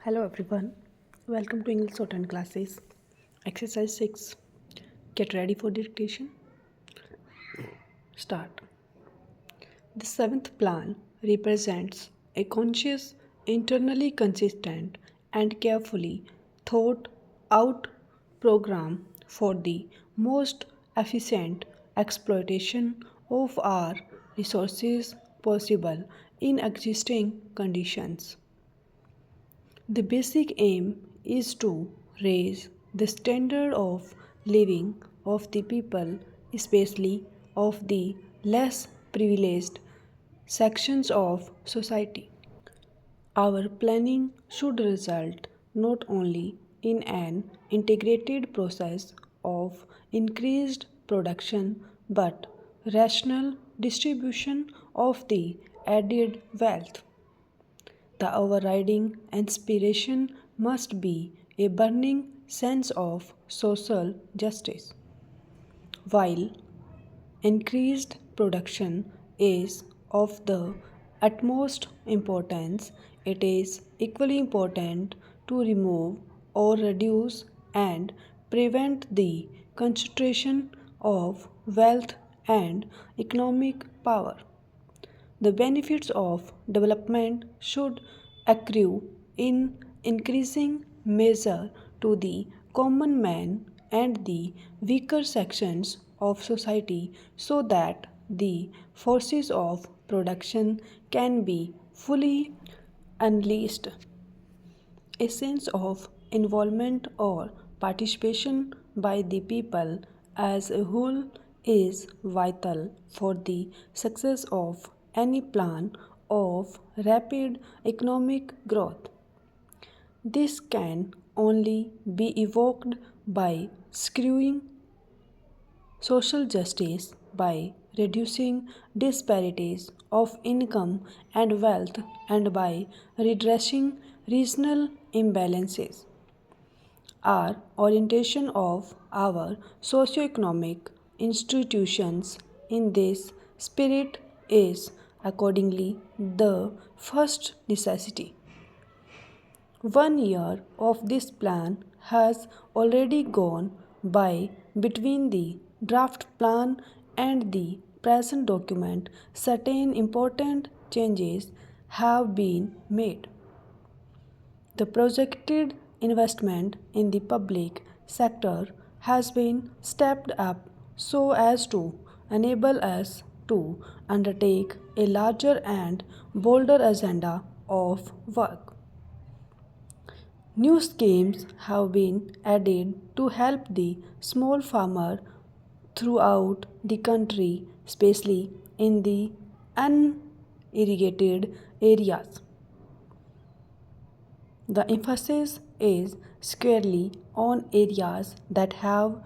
Hello everyone, welcome to English Shorthand classes. Exercise 6. Get ready for dictation. Start. The seventh plan represents a conscious, internally consistent, and carefully thought out program for the most efficient exploitation of our resources possible in existing conditions. The basic aim is to raise the standard of living of the people, especially of the less privileged sections of society. Our planning should result not only in an integrated process of increased production but rational distribution of the added wealth. The overriding inspiration must be a burning sense of social justice. While increased production is of the utmost importance, it is equally important to remove or reduce and prevent the concentration of wealth and economic power. The benefits of development should accrue in increasing measure to the common man and the weaker sections of society so that the forces of production can be fully unleashed. A sense of involvement or participation by the people as a whole is vital for the success of any plan of rapid economic growth. This can only be evoked by screwing social justice by reducing disparities of income and wealth and by redressing regional imbalances. Our orientation of our socioeconomic institutions in this spirit is accordingly the first necessity. 1 year of this plan has already gone by between the draft plan and the present document. Certain important changes have been made. The projected investment in the public sector has been stepped up so as to enable us to undertake a larger and bolder agenda of work. New schemes have been added to help the small farmer throughout the country, especially in the unirrigated areas. The emphasis is squarely on areas that have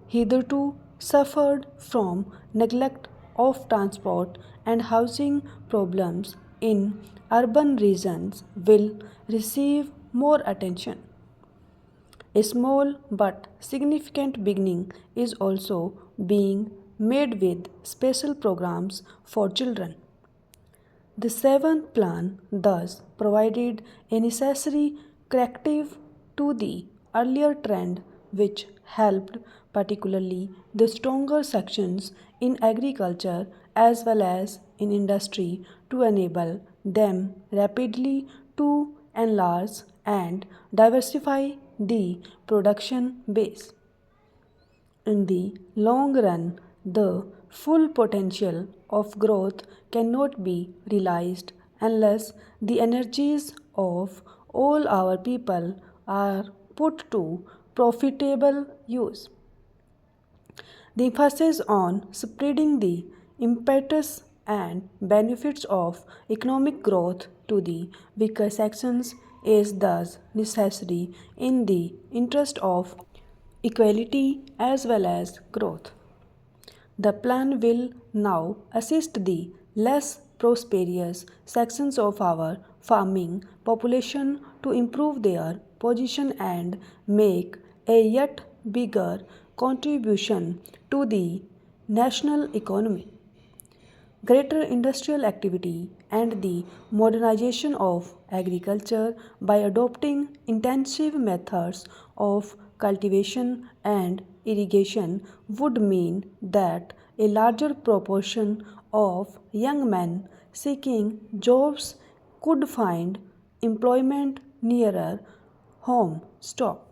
hitherto suffered from neglect of transport and housing problems in urban regions will receive more attention. A small but significant beginning is also being made with special programs for children. The seventh plan thus provided a necessary corrective to the earlier trend, which helped particularly the stronger sections in agriculture as well as in industry to enable them rapidly to enlarge and diversify the production base. In the long run, the full potential of growth cannot be realized unless the energies of all our people are put to profitable use. The emphasis on spreading the impetus and benefits of economic growth to the weaker sections is thus necessary in the interest of equality as well as growth. The plan will now assist the less prosperous sections of our farming population to improve their position and make a yet bigger contribution to the national economy. greater industrial activity, and the modernization of agriculture by adopting intensive methods of cultivation and irrigation would mean that a larger proportion of young men seeking jobs could find employment nearer home. Stop.